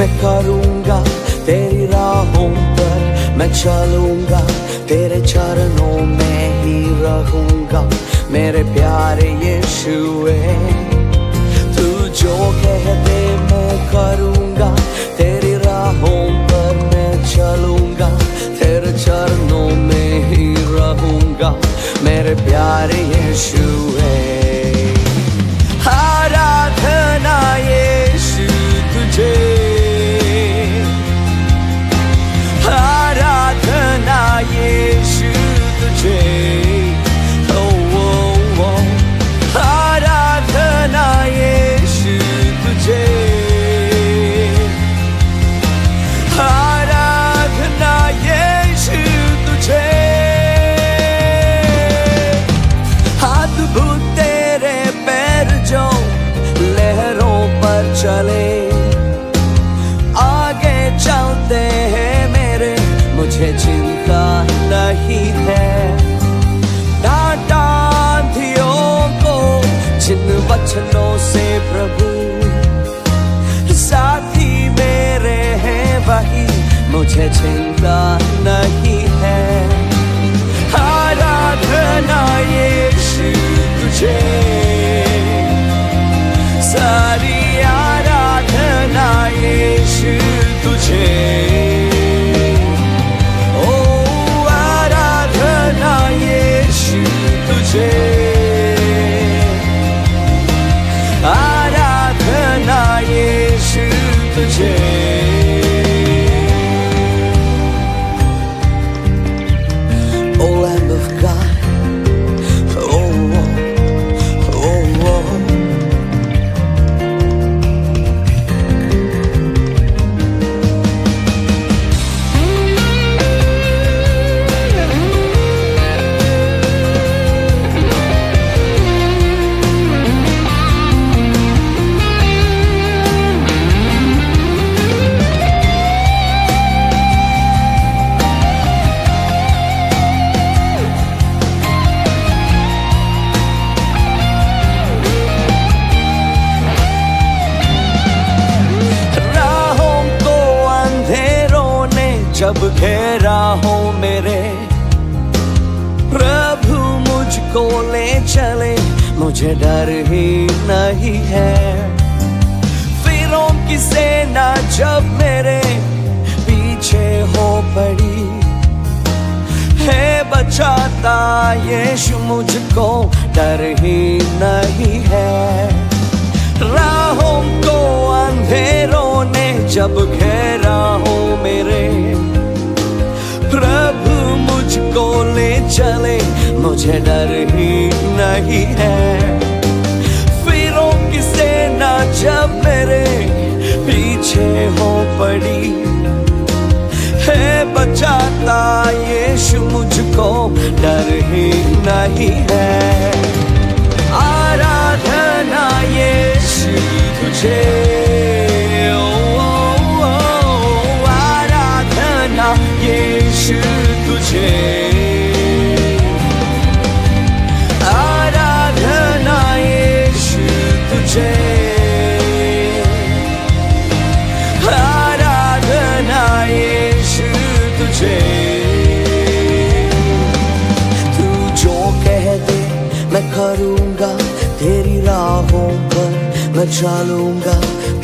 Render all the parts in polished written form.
मैं करूँगा तेरी राहों पर मैं चलूँगा, तेरे चरणों में ही रहूँगा मेरे प्यारे यीशुए। तू जो कह दे मैं करूँगा, तेरी राहों पर मैं चलूँगा, तेरे चरणों में ही रहूँगा मेरे प्यारे यीशुए। आराधना यीशु तुझे, आराधना यीशु तुझे, ओ आराधना यीशु तुझे, आराधना यीशु तुझे। अद्भुत तेरे पैर जो लहरों पर चले, आगे चलते हैं मेरे, मुझे चिंता नहीं है। डांटा आंधियों को जिन वचनों से प्रभु साथी मेरे हैं वही, मुझे चिंता नहीं है। आराधना यीशु तुझे, सारी आराधना यीशु तुझे, ओ आराधना यीशु तुझे, आराधना यीशु तुझे। O Lamb of God, oh, oh, oh. जब घेरा हो मेरे, प्रभु मुझको ले चले, मुझे डर ही नहीं है। फिरों की सेना जब मेरे पीछे हो पड़ी, है बचाता यीशु मुझको, डर ही नहीं है। राहों को अंधेरों ने जब घेरा हो मेरे, प्रभु मुझको ले चले, मुझे डर ही नहीं है। फिरों की सेना जब मेरे पीछे हो पड़ी, है बचाता यीशु मुझको, डर ही नहीं है। आराधना यीशु तुझे, आराधना यीशु तुझे, आराधना यीशु तुझे, आराधना यीशु तुझे। तू जो कह दे मैं करूँगा, तेरी राहों पर मैं चलूँगा,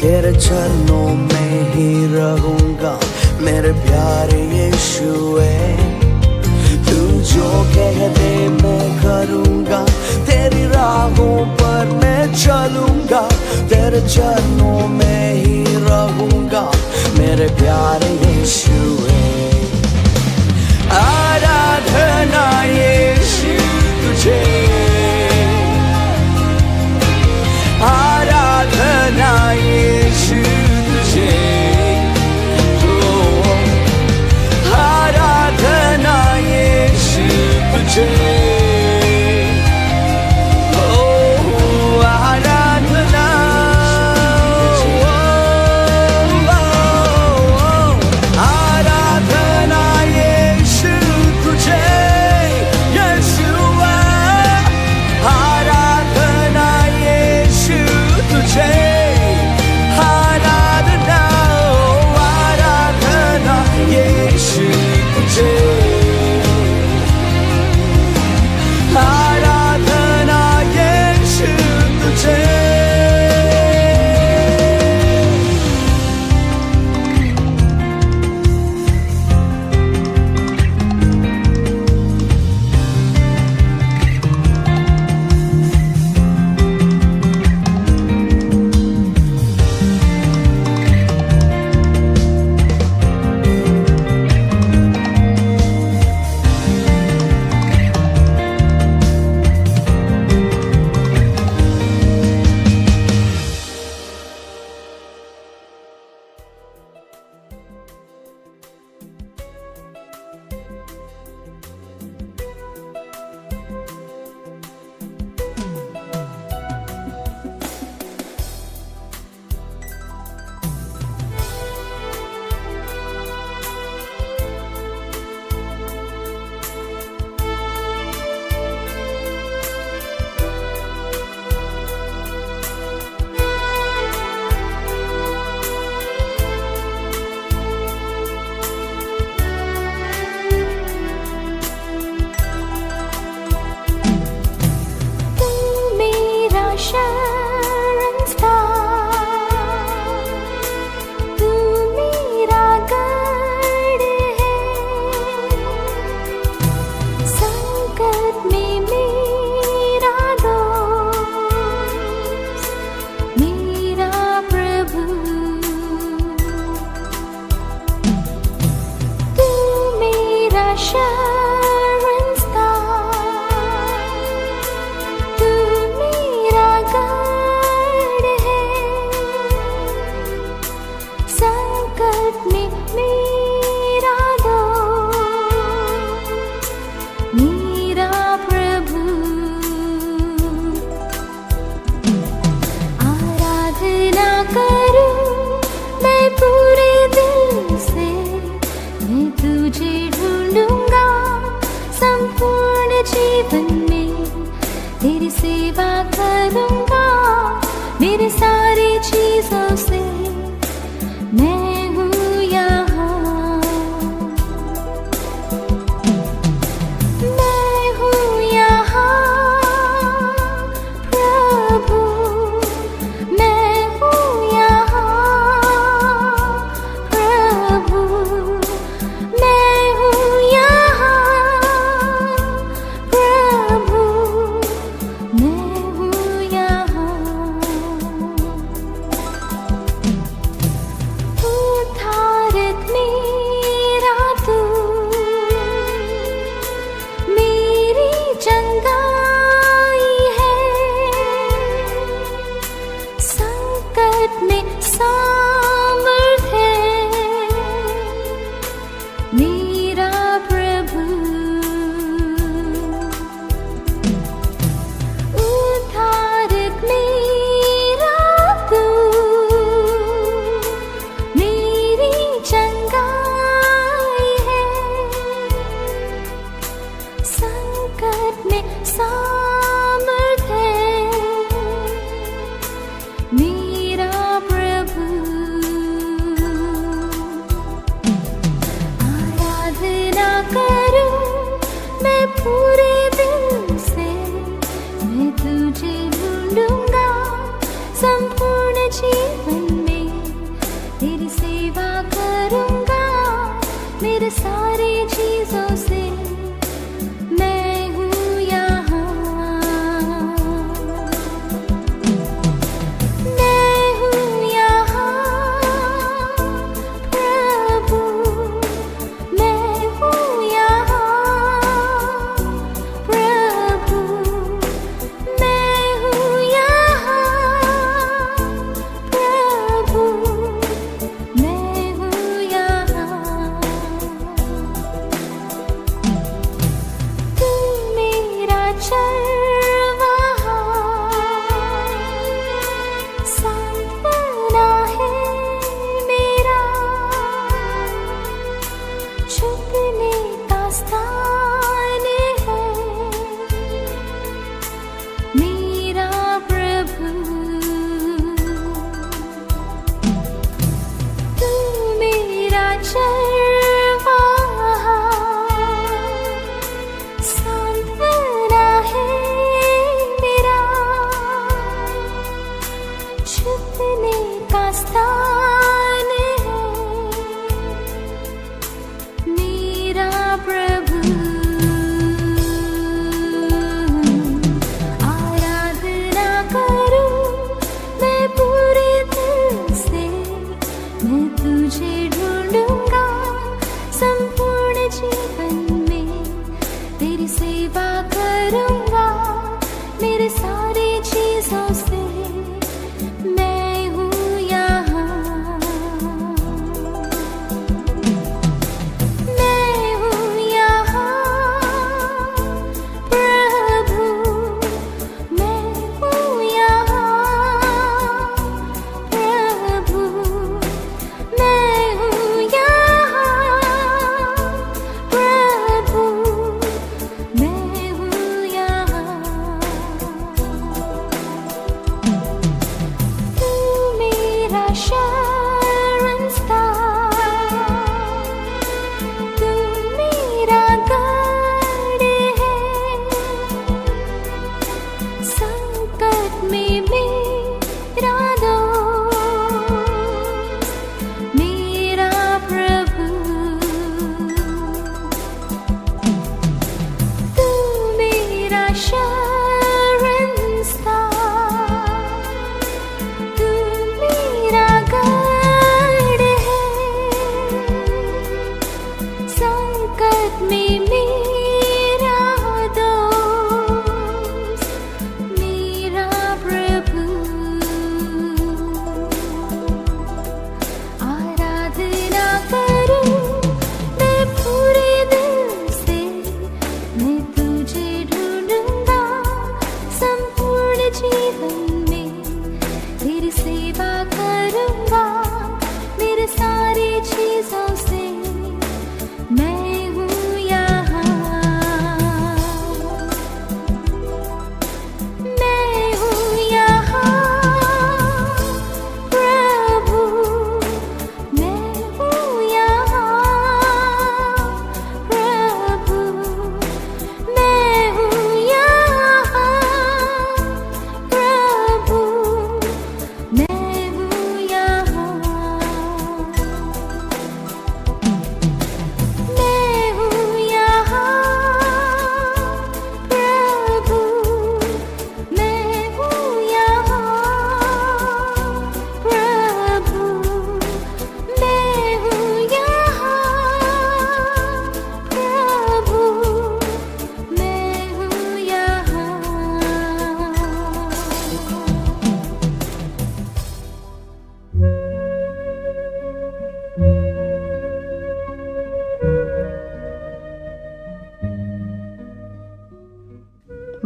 तेरे चरणों में ही रहूँगा मेरे प्यारे यीशुए। तू जो कह दे मैं करूँगा, तेरी राहों पर मैं चलूँगा, तेरे चरणों में ही रहूँगा मेरे प्यारे यीशुए। आराधना यीशु तुझे, आराधना यीशु तुझे, आराधना जीवन में तेरी सेवा करूंगा, मेरे सारी चीजों से मैं हूँ यहाँ। मैं हूँ यहाँ प्रभु, मैं हूँ यहाँ प्रभु, मैं हूँ यहाँ प्रभु, मैं हूँ यहाँ।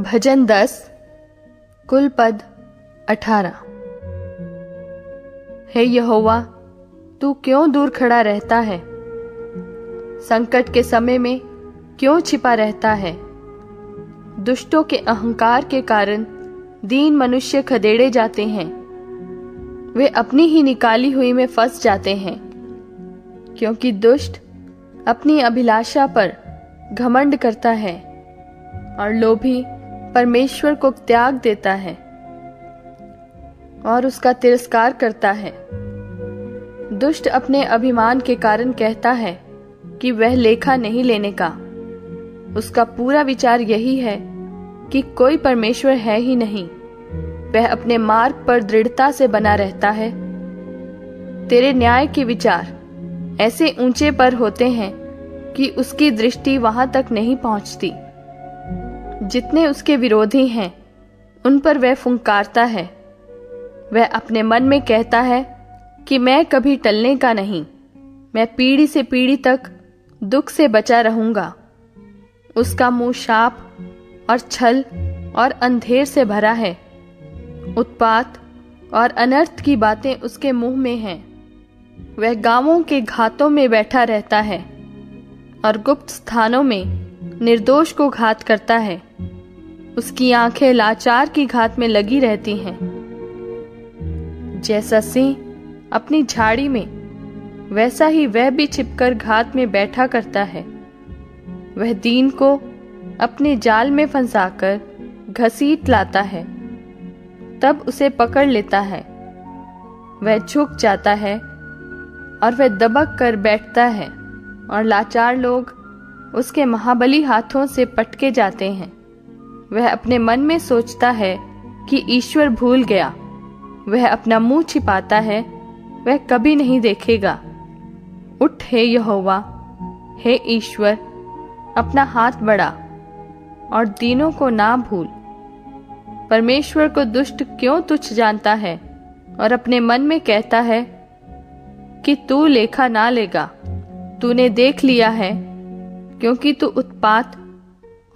भजन 10 कुल पद 18। हे यहोवा, तू क्यों दूर खड़ा रहता है? संकट के समय में क्यों छिपा रहता है? दुष्टों के अहंकार के कारण दीन मनुष्य खदेड़े जाते हैं। वे अपनी ही निकाली हुई में फंस जाते हैं, क्योंकि दुष्ट अपनी अभिलाषा पर घमंड करता है और लोभी परमेश्वर को त्याग देता है और उसका तिरस्कार करता है। दुष्ट अपने अभिमान के कारण कहता है कि वह लेखा नहीं लेने का। उसका पूरा विचार यही है कि कोई परमेश्वर है ही नहीं। वह अपने मार्ग पर दृढ़ता से बना रहता है। तेरे न्याय के विचार ऐसे ऊंचे पर होते हैं कि उसकी दृष्टि वहां तक नहीं पहुंचती। जितने उसके विरोधी हैं उन पर वह फुंकारता है। वह अपने मन में कहता है कि मैं कभी टलने का नहीं, मैं पीढ़ी से पीढ़ी तक दुख से बचा रहूंगा। उसका मुंह शाप और छल और अंधेर से भरा है। उत्पात और अनर्थ की बातें उसके मुंह में हैं। वह गांवों के घातों में बैठा रहता है और गुप्त स्थानों में निर्दोष को घात करता है। उसकी आंखें लाचार की घात में लगी रहती हैं। जैसा सिंह अपनी झाड़ी में, वैसा ही वह भी छिपकर घात में बैठा करता है। वह दीन को अपने जाल में फंसाकर घसीट लाता है, तब उसे पकड़ लेता है। वह झुक जाता है और वह दबक कर बैठता है और लाचार लोग उसके महाबली हाथों से पटके जाते हैं। वह अपने मन में सोचता है कि ईश्वर भूल गया। वह अपना मुंह छिपाता है, वह कभी नहीं देखेगा। उठ हे यहोवा, हे ईश्वर, अपना हाथ बढ़ा और दीनों को ना भूल। परमेश्वर को दुष्ट क्यों तुच्छ जानता है और अपने मन में कहता है कि तू लेखा ना लेगा। तूने देख लिया है, क्योंकि तू उत्पात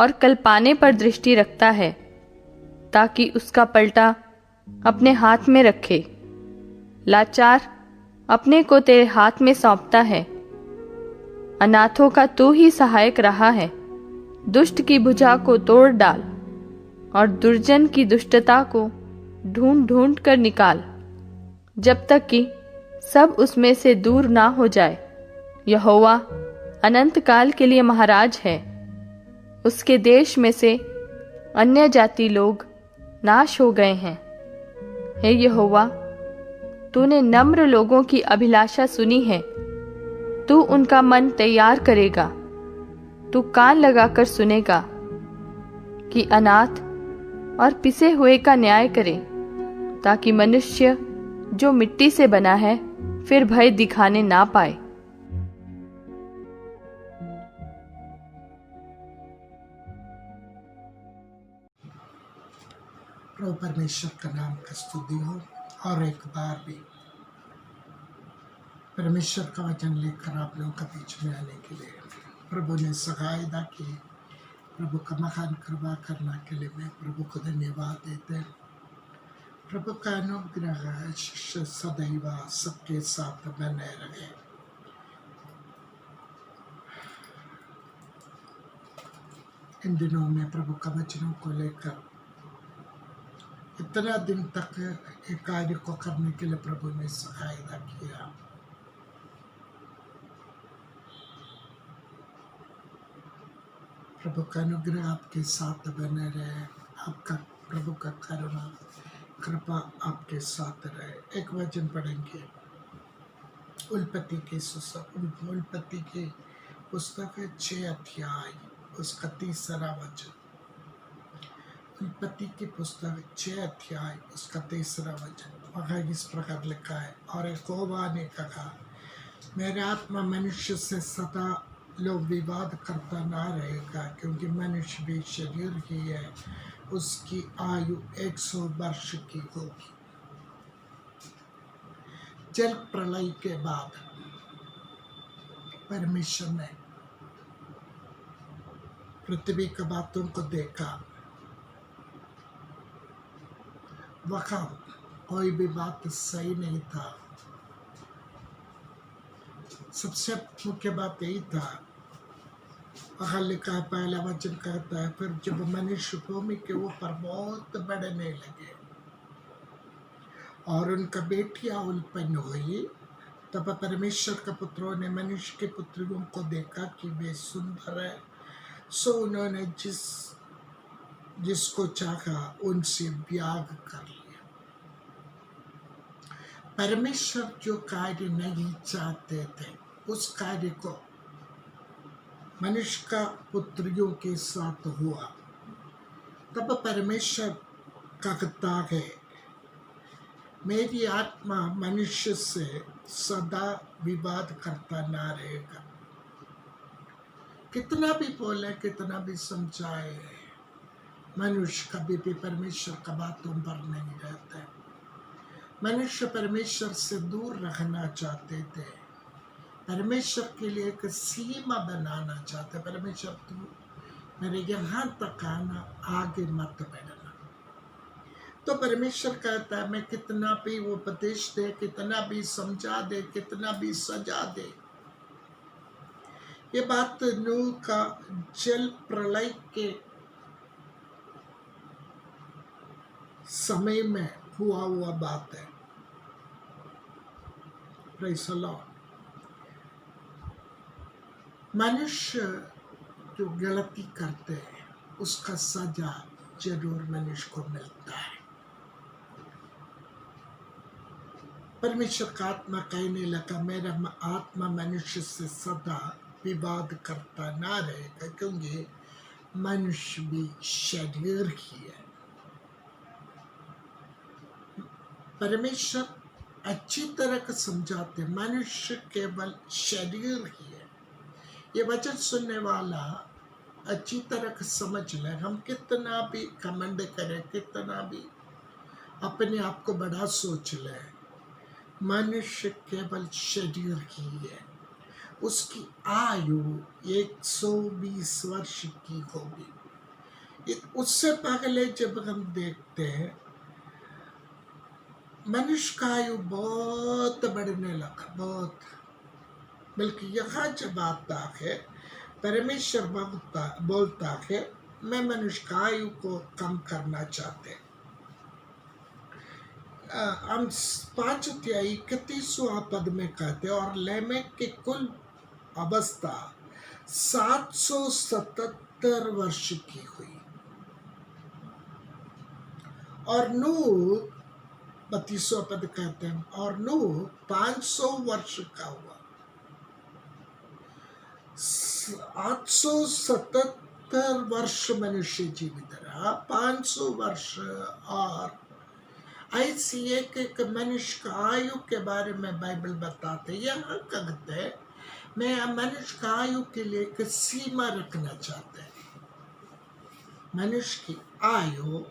और कल्पाने पर दृष्टि रखता है, ताकि उसका पलटा अपने हाथ में रखे। लाचार अपने को तेरे हाथ में सौंपता है। अनाथों का तू ही सहायक रहा है। दुष्ट की भुजा को तोड़ डाल और दुर्जन की दुष्टता को ढूंढ ढूंढ कर निकाल, जब तक कि सब उसमें से दूर ना हो जाए। यहोवा अनंत काल के लिए महाराज है। उसके देश में से अन्य जाति लोग नाश हो गए हैं। हे यहोवा, तूने नम्र लोगों की अभिलाषा सुनी है। तू उनका मन तैयार करेगा। तू कान लगाकर सुनेगा कि अनाथ और पिसे हुए का न्याय करे, ताकि मनुष्य जो मिट्टी से बना है फिर भय दिखाने ना पाए। प्रभु परमेश्वर का नाम का स्तुति हो। और एक बार भी परमेश्वर का वचन लेकर आप लोगों के बीच में आने के लिए प्रभु ने सहायता की। प्रभु का महान कृपा करने के लिए मैं प्रभु को धन्यवाद देते हैं। प्रभु का अनुग्रह सदैव सबके साथ बने रहे। इन दिनों में प्रभु का वचनों को लेकर इतना दिन तक एक कार्य को करने के लिए प्रभु ने सहायता किया। प्रभु का अनुग्रह आपके साथ बने रहे। आपका प्रभु का करुणा कृपा आपके साथ रहे। एक वचन पढ़ेंगे उत्पत्ति की पुस्तक 6 अध्याय उसका 3रा वचन। उत्पत्ति की पुस्तक 6 अध्याय उसका 3रा वचन वहाँ इस प्रकार लिखा है। और यहोवा ने कहा, मेरे आत्मा मनुष्य से सदा लोग विवाद करता ना रहेगा, क्योंकि मनुष्य भी शरीर ही है। उसकी आयु 100 वर्ष की होगी। जल प्रलय के बाद परमेश्वर ने पृथ्वी की बातों को देखा वहाँ कोई भी बात सही नहीं था। सबसे मुख्य बात यही था। वहाँ लिखा है, पहला वचन कहता है, फिर जब मनुष्य भूमि के ऊपर बहुत बढ़ने लगे और उनका बेटियां उत्पन्न हुई, तब परमेश्वर के पुत्रों ने मनुष्य के पुत्रियों को देखा कि वे सुंदर है, सो उन्होंने जिसको चाहा उनसे ब्याह कर लिया। परमेश्वर जो कार्य नहीं चाहते थे, उस कार्य को मनुष्य का पुत्रियों के साथ हुआ। तब परमेश्वर कहता है, मेरी आत्मा मनुष्य से सदा विवाद करता ना रहेगा। कितना भी बोले, कितना भी समझाए, मनुष्य कभी भी परमेश्वर का बातों पर नहीं रहता है। मनुष्य परमेश्वर से दूर रहना चाहते थे, परमेश्वर के लिए एक सीमा बनाना चाहते। परमेश्वर, तू मेरे यहाँ तक आना, आगे मत बढ़ना। तो परमेश्वर कहता है, मैं कितना भी उपदेश दे, कितना भी समझा दे, कितना भी सजा दे। ये बात नूह का जल प्रलय के समय में हुआ बात है। Praise the Lord. मनुष्य जो गलती करते हैं, उसका सजा जरूर मनुष्य को मिलता है। परमेश्वर का आत्मा कहने लगा, मेरा आत्मा मनुष्य से सदा विवाद करता ना रहेगा, क्योंकि मनुष्य भी शरीर ही है। परमेश्वर अच्छी तरह समझाते, मनुष्य केवल शरीर ही है। ये वचन सुनने वाला अच्छी तरह समझ ले। हम कितना भी घमंड करें, कितना भी अपने आप को बड़ा सोच ले, मनुष्य केवल शरीर ही है। उसकी आयु 120 वर्ष की होगी। उससे पहले जब हम देखते हैं, मनुष्य का आयु बहुत बढ़ने लगा, बहुत। बल्कि यहाँ जब आता है, परमेश्वर बोलता है, मैं मनुष्य का आयु को कम करना चाहते। हम 5:31 पद में कहते, और लेमेक की कुल अवस्था 777 वर्ष की हुई, और नूह 32 पद कहते हैं, और नूह 500 वर्ष का हुआ। 877 वर्ष मनुष्य जीवित रहा, 500 वर्ष। और ऐसी एक मनुष्य का आयु के बारे में बाइबल बताते, यहाँ कहते, मैं मनुष्य का आयु के लिए एक सीमा रखना चाहते हैं। मनुष्य की आयु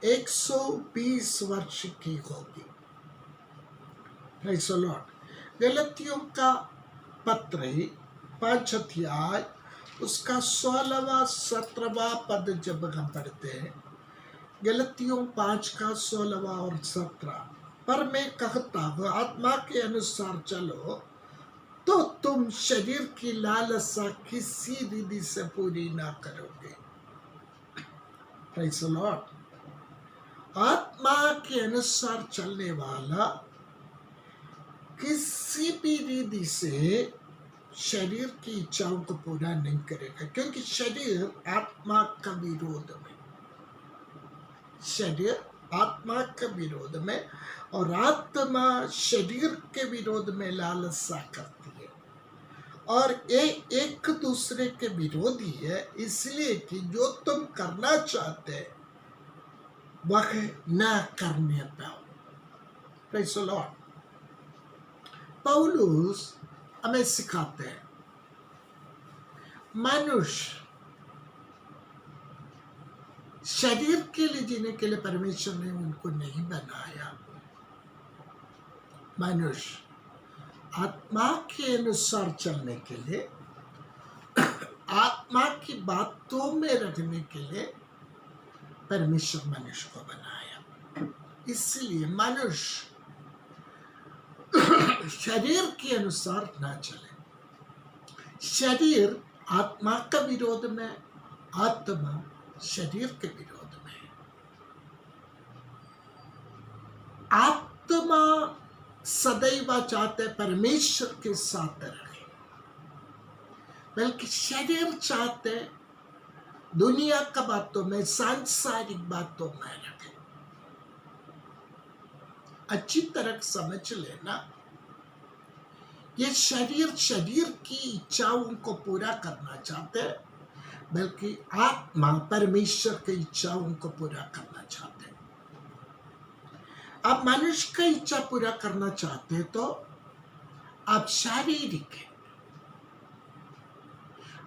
120 वर्ष की होगी। Praise the Lord. गलतियों का पत्र 5 अध्याय उसका 16वां 17वां पद जब हम पढ़ते हैं, गलतियों 5 का 16वां और 17, पर मैं कहता हूँ आत्मा के अनुसार चलो तो तुम शरीर की लालसा किसी विधि से पूरी ना करोगे। Praise the Lord. आत्मा के अनुसार चलने वाला किसी भी विधि से शरीर की इच्छाओं को पूरा नहीं करेगा, क्योंकि शरीर आत्मा का विरोध में, शरीर आत्मा के विरोध में, और आत्मा शरीर के विरोध में लालसा करती है, और ये एक दूसरे के विरोधी है, इसलिए कि जो तुम करना चाहते वह न करने पाओ। Praise the Lord. पौलुस हमें सिखाते हैं, मनुष्य शरीर के लिए जीने के लिए परमेश्वर ने उनको नहीं बनाया। मनुष्य आत्मा के अनुसार चलने के लिए, आत्मा की बातों में रखने के लिए परमेश्वर मनुष्य को बनाया। इसलिए मनुष्य शरीर के अनुसार ना चले। शरीर आत्मा का विरोध में, आत्मा शरीर के विरोध में। आत्मा सदैव चाहते परमेश्वर के साथ रहे, बल्कि शरीर चाहते दुनिया का बातों में, सांसारिक बातों में रहे। अच्छी तरह समझ लेना, ये शरीर की इच्छाओं को पूरा करना चाहते हैं, बल्कि आत्मा परमेश्वर की इच्छाओं को पूरा करना चाहते हैं। आप मनुष्य की इच्छा पूरा करना चाहते हैं तो आप शारीरिक है।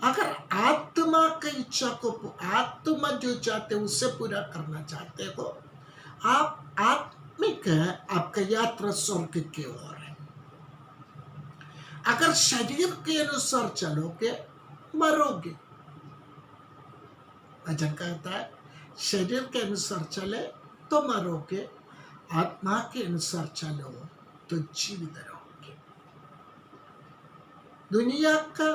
अगर आत्मा की इच्छा को, आत्मा जो चाहते उसे पूरा करना चाहते हो, आप आत्मिक है, आपका यात्रा स्वर्ग की ओर है। अगर शरीर के अनुसार चलोगे मरोगे। भजन कहता है शरीर के अनुसार चले तो मरोगे, आत्मा के अनुसार चलो तो जीवित रहोगे। दुनिया का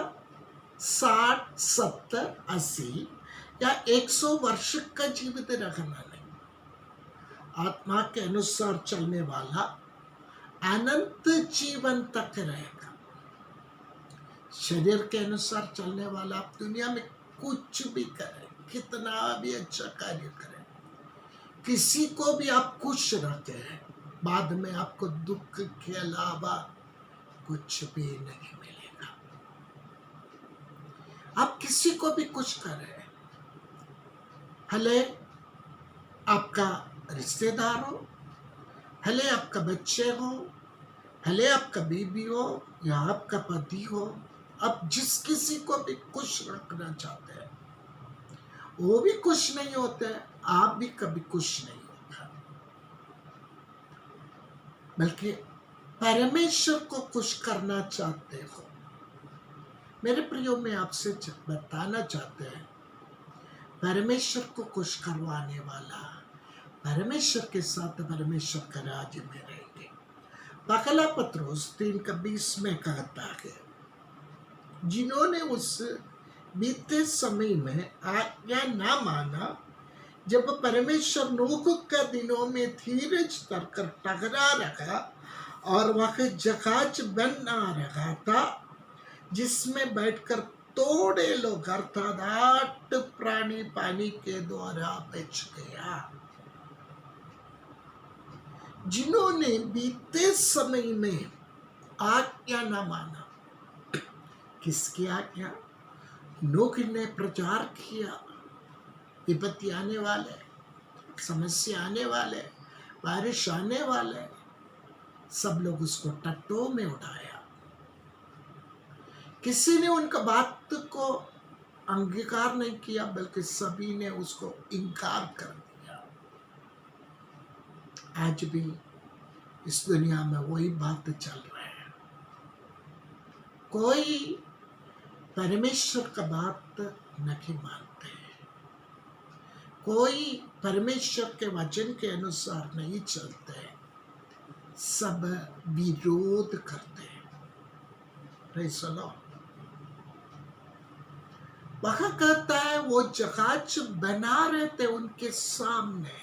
60, 70, 80 या 100 वर्ष का जीवित रखना नहीं। आत्मा के अनुसार चलने वाला अनंत जीवन तक रहेगा। शरीर के अनुसार चलने वाला आप दुनिया में कुछ भी करें, कितना भी अच्छा कार्य करें, किसी को भी आप खुश रखते हैं, बाद में आपको दुख के अलावा कुछ भी नहीं मिलेगा। आप किसी को भी खुश करें, भले आपका रिश्तेदार हो, भले आपका बच्चे हो, भले आपका बीबी हो या आपका पति हो, आप जिस किसी को भी खुश रखना चाहते हैं, वो भी खुश नहीं होते, आप भी कभी खुश नहीं होगा। बल्कि परमेश्वर को खुश करना चाहते हो। मेरे प्रियो में आपसे बताना चाहते हैं, परमेश्वर को खुश करवाने वाला, परमेश्वर के साथ परमेश्वर का राज्य में रहेंगे। पहला पत्रोस 3:20 में कहता है, जिन्होंने उस बीते समय में आज्ञा ना माना, जब परमेश्वर नूह के दिनों में धीरज धरकर टकरा रखा और वह जहाज बना रहा था, जिसमें बैठकर थोड़े लोग अर्थात 8 प्राणी पानी के द्वारा बच गया। जिन्होंने बीते समय में आज्ञा न माना, किसकी आज्ञा? नूह ने प्रचार किया, विपत्ति आने वाले, समस्या आने वाले, बारिश आने वाले, सब लोग उसको टट्टों में उठाया। किसी ने उनका बात को अंगीकार नहीं किया, बल्कि सभी ने उसको इनकार कर दिया। आज भी इस दुनिया में वही बात चल रहा है। कोई परमेश्वर का बात नहीं मानते, कोई परमेश्वर के वचन के अनुसार नहीं चलते, सब विरोध करते हैं। Praise the Lord. वह कहता है वो जहाज बना रहे थे उनके सामने,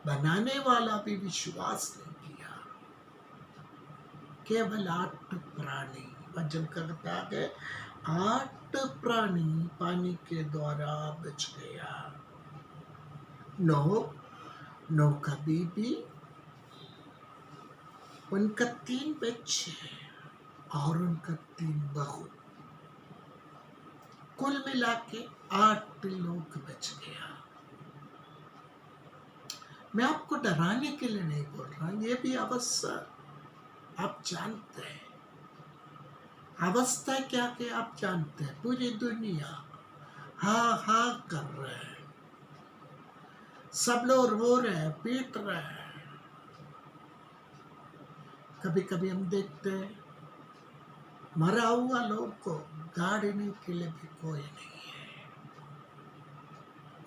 बनाने वाला भी विश्वास नहीं किया। केवल 8 प्राणी, वचन कहता है 8 प्राणी पानी के द्वारा बच गया। नूह का बीबी, उनका 3 बच्चे और उनका 3 बहू, कुल मिला के 8 लोग बच गया। मैं आपको डराने के लिए नहीं बोल रहा, ये भी अवस्था आप जानते हैं। अवस्था क्या कि आप जानते हैं। पूरी दुनिया हाँ हाँ कर रहे हैं, सब लोग रो रहे हैं, पीट रहे हैं। कभी कभी हम देखते हैं मरा हुआ लोग को गाड़ने के लिए भी कोई नहीं है।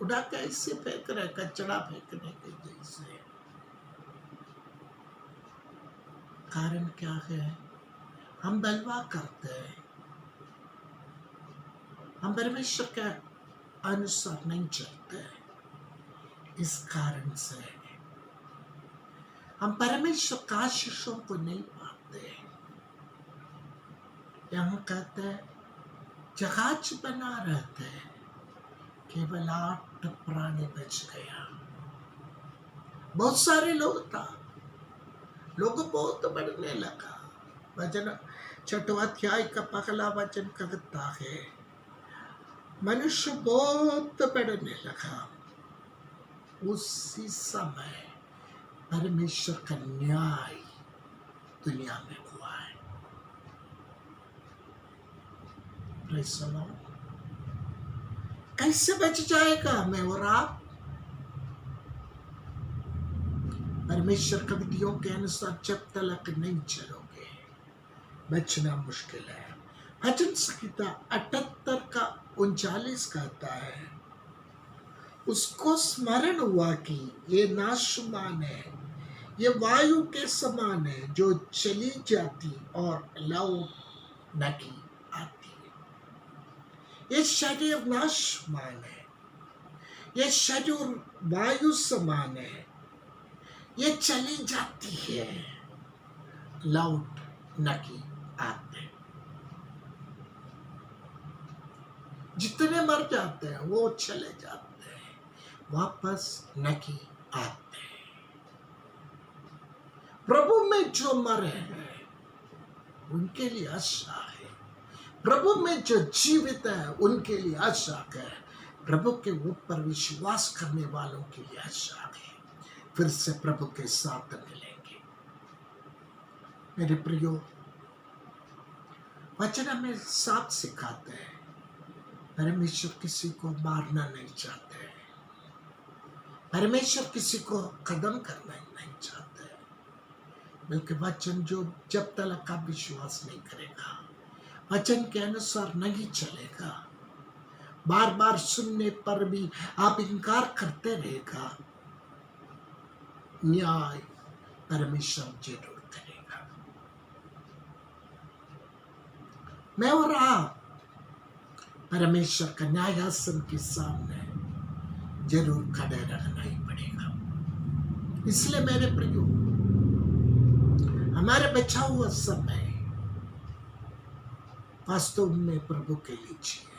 उड़ा के ऐसे फेंक रहे, कचरा फेंकने के जैसे। कारण क्या है? हम बलवा करते हैं, हम परमेश्वर के अनुसार नहीं चलते। इस कारण से हम परमेश्वर का आशीषों को नहीं पाते। यहाँ कहते हैं जहाज बना रहते हैं, केवल 8 प्राणी बच गया। बहुत सारे लोग था, लोग बहुत बढ़ने लगा। वचन 6वां अध्याय का पहला वचन कहता है मनुष्य बहुत बढ़ने लगा। उसी समय परमेश्वर का न्याय दुनिया में हुआ है। Praise the Lord। कैसे बच जाएगा मैं और आप? परमेश्वर की विधियों के अनुसार जब तक नहीं चलोगे, बचना मुश्किल है। भजन संहिता 78 का 39 कहता है उसको स्मरण हुआ कि ये नाशमान है, ये वायु के समान है जो चली जाती और लौट नहीं आती है। ये शरीर नाशमान है, ये शरीर वायु समान है, ये चली जाती है, लौट नहीं आते। जितने मर जाते हैं वो चले जाते हैं, वापस नहीं आते। प्रभु में जो मरे हैं उनके लिए आशा है, प्रभु में जो जीवित है उनके लिए आशा है, प्रभु के ऊपर विश्वास करने वालों के लिए आशा है, फिर से प्रभु के साथ मिलेंगे। मेरे प्रियो, वचन में साफ सिखाते हैं परमेश्वर किसी को मारना नहीं चाहते, परमेश्वर किसी को खत्म करना नहीं चाहते, बल्कि वचन जो जब तक आप विश्वास नहीं करेगा, वचन के अनुसार नहीं चलेगा, बार बार सुनने पर भी आप इनकार करते रहेगा, न्याय परमेश्वर जरूर करेगा। मैं और आप परमेश्वर का न्यायासन के सामने जरूर खड़े रहना ही पड़ेगा। इसलिए मेरे प्रियो, हमारे बचा हुआ समय वास्तव में प्रभु के लीजिए,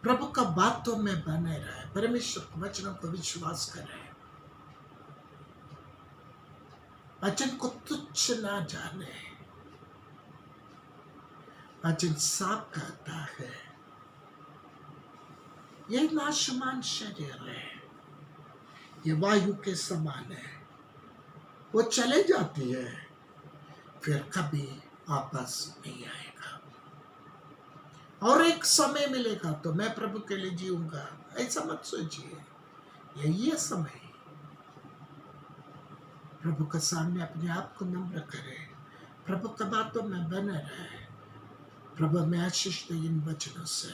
प्रभु का बातों में बने रहे, परमेश्वर के वचनों को विश्वास करें, वचन को तुच्छ ना जाने। वचन साफ कहता है ये नाशमान शरीर है, ये वायु के समान है, वो चले जाती है फिर कभी वापस नहीं आएगा, और एक समय मिलेगा तो मैं प्रभु के लिए जीऊंगा। ऐसा मत सोचिए, यही है समय। प्रभु के सामने अपने आप को नम्र करें, प्रभु की बातों में बने रहे, प्रभु में आशीष दे इन वचनों से।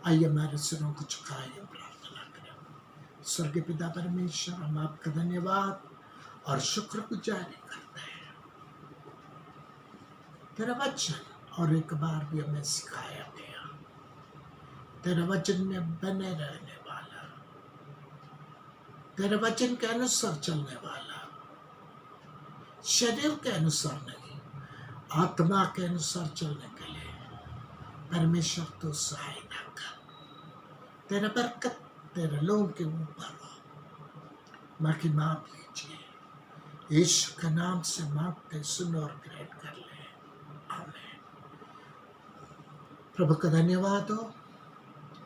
आइए हमारे सिरों को झुकाए प्रार्थना करें। स्वर्गीय पिता परमेश्वर, हम आपका धन्यवाद और शुक्रगुजारी करते हैं। तेरा वचन और एक बार भी हमें सिखाया गया, तेरे वचन में बने रहने वाला, तेरे वचन के अनुसार चलने वाला, शरीर के अनुसार नहीं, आत्मा के अनुसार चलने के लिए परमेश्वर तो सहायता कर। तेरा बरकत तेरे लोगों के ऊपर हो। माँ की माफ लीजिए, यीशु के नाम से मांगते सुन और ग्रहण कर ले, आमीन। प्रभु का धन्यवाद हो,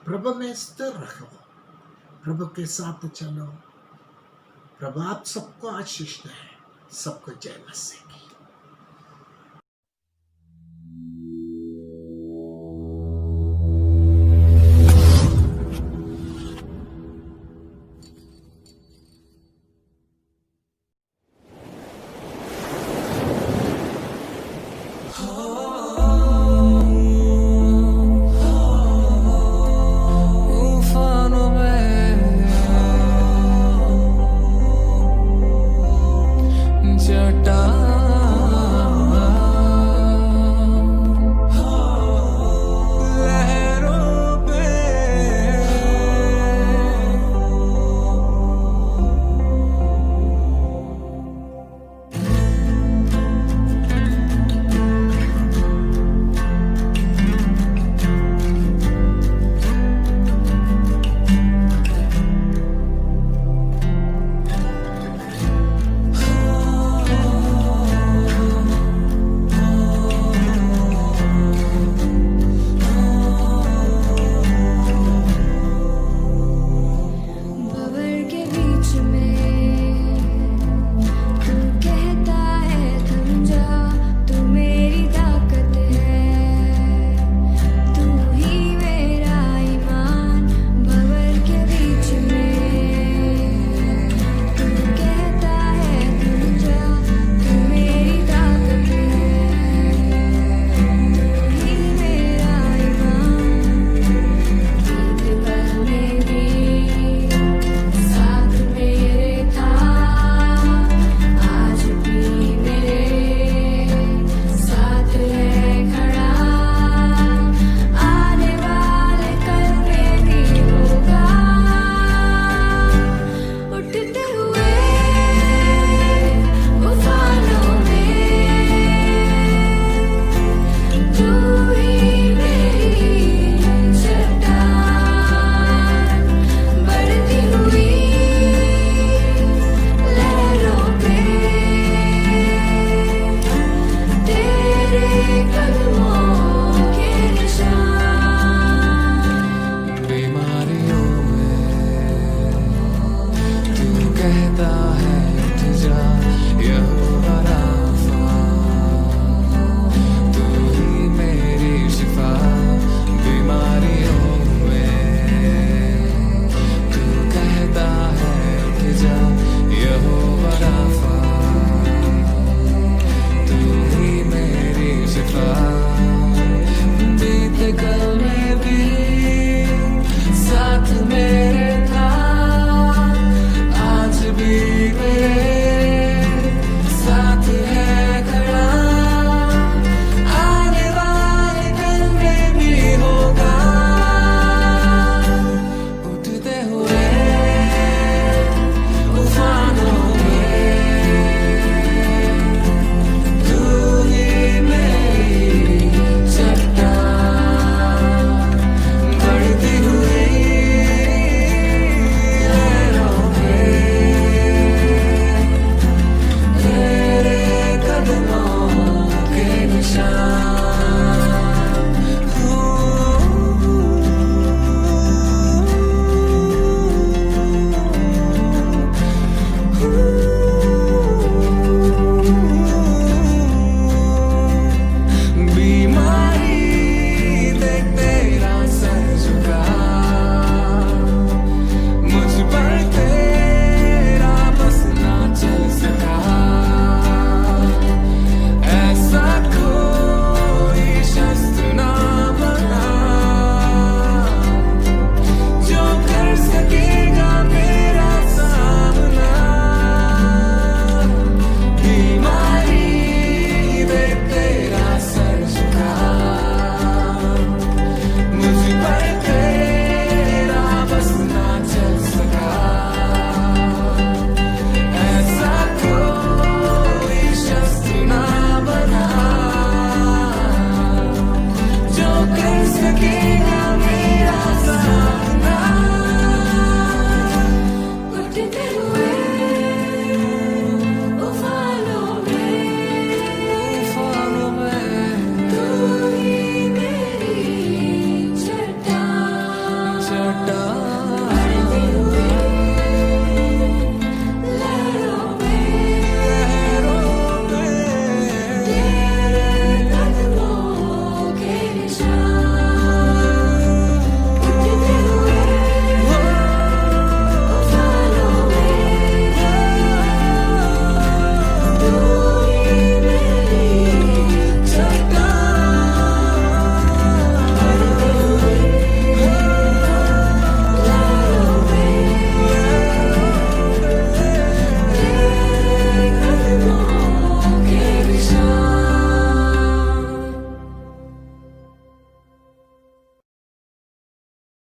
प्रभु में स्थिर रखो, प्रभु के साथ चलो। प्रभु आप सबको आशीष दे, सबको जय मसीह।